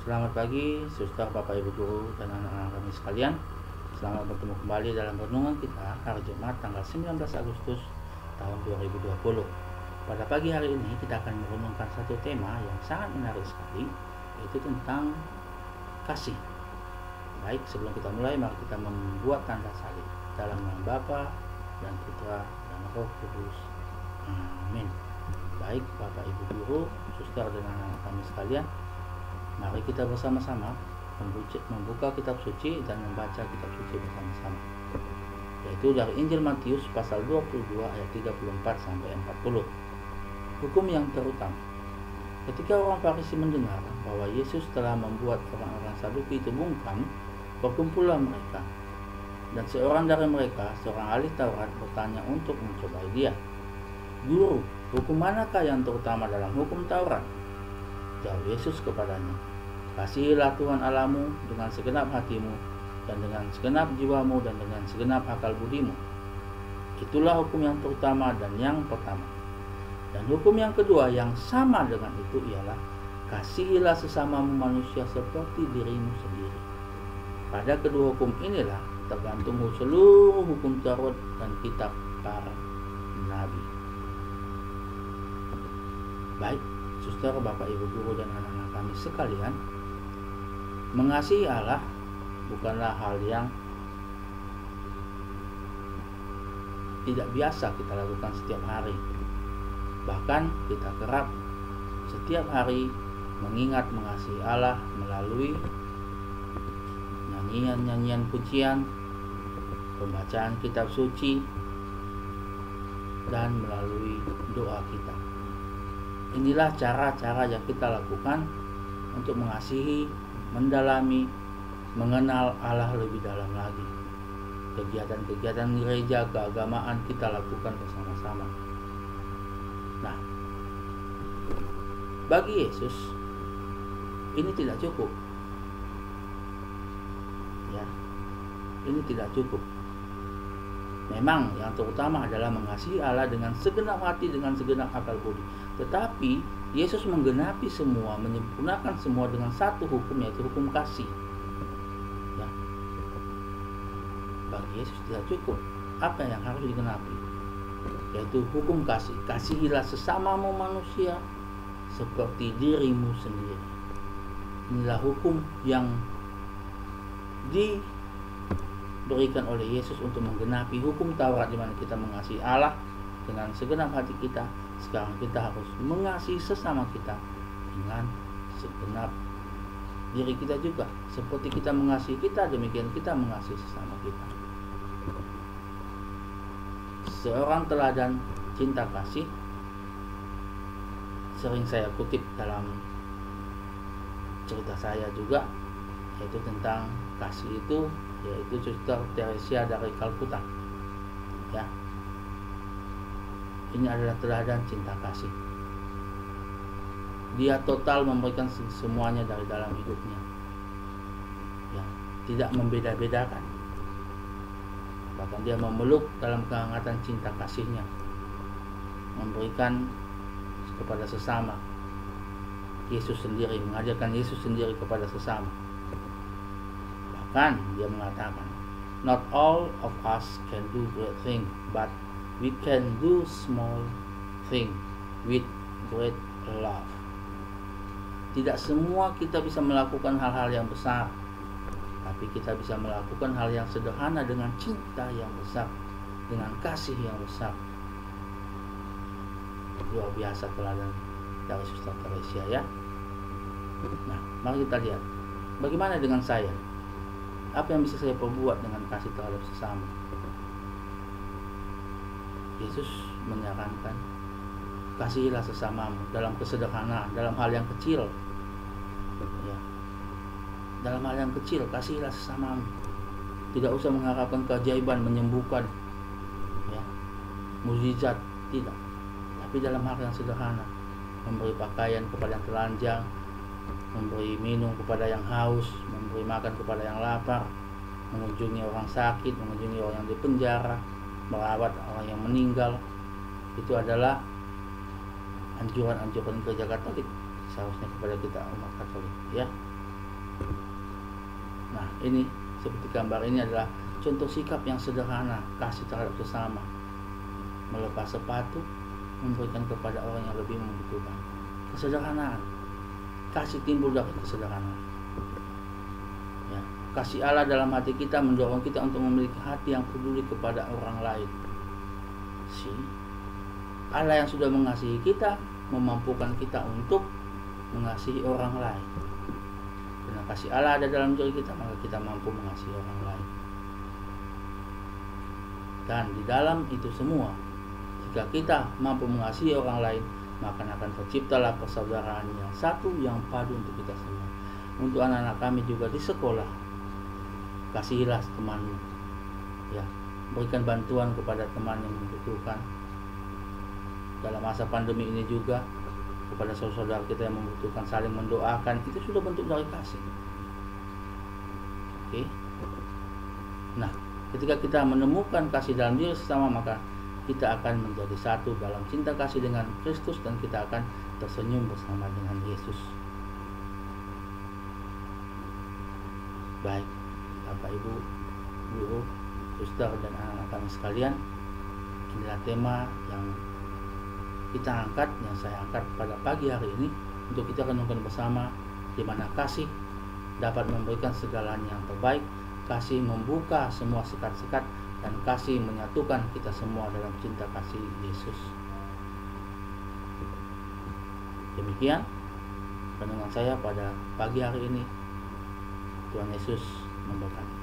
Selamat pagi, suster, bapak, ibu guru, dan anak-anak kami sekalian. Selamat bertemu kembali dalam renungan kita hari Jumat tanggal 19 Agustus tahun 2020. Pada pagi hari ini kita akan merenungkan satu tema yang sangat menarik sekali, yaitu tentang kasih. Baik, sebelum kita mulai, mari kita membuat tanda salib. Dalam nama Bapa dan Putra dan Roh Kudus. Amin. Baik, bapak, ibu guru, suster, dan anak-anak kami sekalian, mari kita bersama-sama membuka kitab suci dan membaca kitab suci bersama-sama, yaitu dari Injil Matius pasal 22 ayat 34 sampai 40. Hukum yang terutama. Ketika orang Farisi mendengar bahwa Yesus telah membuat orang-orang Saduki itu bungkam, berkumpullah mereka. Dan seorang dari mereka, seorang ahli Taurat, bertanya untuk mencobai dia, "Guru, hukum manakah yang terutama dalam hukum Taurat?" Jawab Yesus kepadanya, "Kasihilah Tuhan Allahmu dengan segenap hatimu, dan dengan segenap jiwamu, dan dengan segenap akal budimu. Itulah hukum yang terutama dan yang pertama. Dan hukum yang kedua yang sama dengan itu ialah, kasihilah sesamamu manusia seperti dirimu sendiri. Pada kedua hukum inilah tergantung seluruh hukum Taurat dan kitab para nabi." Baik, suster, bapak, ibu guru, dan anak-anak kami sekalian, mengasihi Allah bukanlah hal yang tidak biasa kita lakukan setiap hari. Bahkan kita kerap setiap hari mengingat mengasihi Allah melalui nyanyian-nyanyian pujian, pembacaan kitab suci, dan melalui doa kita. Inilah cara-cara yang kita lakukan untuk mengasihi, mendalami, mengenal Allah lebih dalam lagi. Kegiatan-kegiatan gereja keagamaan kita lakukan bersama-sama. Nah, bagi Yesus ini tidak cukup. Ya, ini tidak cukup. Memang yang terutama adalah mengasihi Allah dengan segenap hati, dengan segenap akal budi. Tetapi Yesus menggenapi semua, menyempurnakan semua dengan satu hukum, yaitu hukum kasih. Ya. Bagi Yesus tidak cukup. Apa yang harus digenapi? Yaitu hukum kasih. Kasihilah sesamamu manusia seperti dirimu sendiri. Inilah hukum yang diberikan oleh Yesus untuk menggenapi hukum Taurat, di mana kita mengasihi Allah dengan segenap hati kita. Sekarang kita harus mengasihi sesama kita dengan segenap diri kita juga. Seperti kita mengasihi kita, demikian kita mengasihi sesama kita. Seorang teladan cinta kasih sering saya kutip dalam cerita saya juga, yaitu tentang kasih itu, yaitu Suster Teresa dari Kalkuta. Ya, ini adalah teladan cinta kasih. Dia total memberikan semuanya dari dalam hidupnya. Ya, tidak membeda-bedakan. Bahkan dia memeluk dalam kehangatan cinta kasihnya, memberikan kepada sesama. Yesus sendiri mengajarkan Yesus sendiri kepada sesama. Bahkan dia mengatakan, "Not all of us can do great thing, but we can do small thing with great love." Tidak semua kita bisa melakukan hal-hal yang besar, tapi kita bisa melakukan hal yang sederhana dengan cinta yang besar, dengan kasih yang besar. Luar biasa teladan dari Suster Teresa, ya. Nah, mari kita lihat bagaimana dengan saya. Apa yang bisa saya perbuat dengan kasih terhadap sesama? Yesus menyarankan, kasihilah sesamamu dalam kesederhanaan, dalam hal yang kecil. Ya. Dalam hal yang kecil, kasihilah sesamamu. Tidak usah mengharapkan keajaiban, menyembuhkan, ya, mukjizat, tidak. Tapi dalam hal yang sederhana, memberi pakaian kepada yang telanjang, memberi minum kepada yang haus, memberi makan kepada yang lapar, mengunjungi orang sakit, mengunjungi orang yang dipenjara, merawat orang yang meninggal. Itu adalah anjuran-anjuran gereja Katolik seharusnya kepada kita umat Katolik, ya. Nah, ini seperti gambar ini adalah contoh sikap yang sederhana, kasih terhadap sesama. Melepas sepatu, memberikan kepada orang yang lebih membutuhkan. Kesederhanaan. Kasih timbul dari kesederhanaan. Ya, kasih Allah dalam hati kita mendorong kita untuk memiliki hati yang peduli kepada orang lain. Allah yang sudah mengasihi kita memampukan kita untuk mengasihi orang lain. Karena kasih Allah ada dalam diri kita, maka kita mampu mengasihi orang lain. Dan di dalam itu semua, jika kita mampu mengasihi orang lain, maka akan terciptalah persaudaraan yang satu, yang padu untuk kita semua. Untuk anak-anak kami juga di sekolah, kasihilah temanmu, ya, berikan bantuan kepada teman yang membutuhkan. Dalam masa pandemi ini juga, kepada saudara-saudara kita yang membutuhkan, saling mendoakan, itu sudah bentuk dari kasih. Oke. Nah, ketika kita menemukan kasih dalam diri sesama, maka kita akan menjadi satu dalam cinta kasih dengan Kristus, dan kita akan tersenyum bersama dengan Yesus. Baik, Bapak Ibu, Guru, Suster, dan anak-anak kami sekalian, inilah tema yang kita angkat, yang saya angkat pada pagi hari ini untuk kita renungkan bersama, di mana kasih dapat memberikan segalanya yang terbaik, kasih membuka semua sekat-sekat, dan kasih menyatukan kita semua dalam cinta kasih Yesus. Demikian renungan saya pada pagi hari ini. Tuhan Yesus memberkati.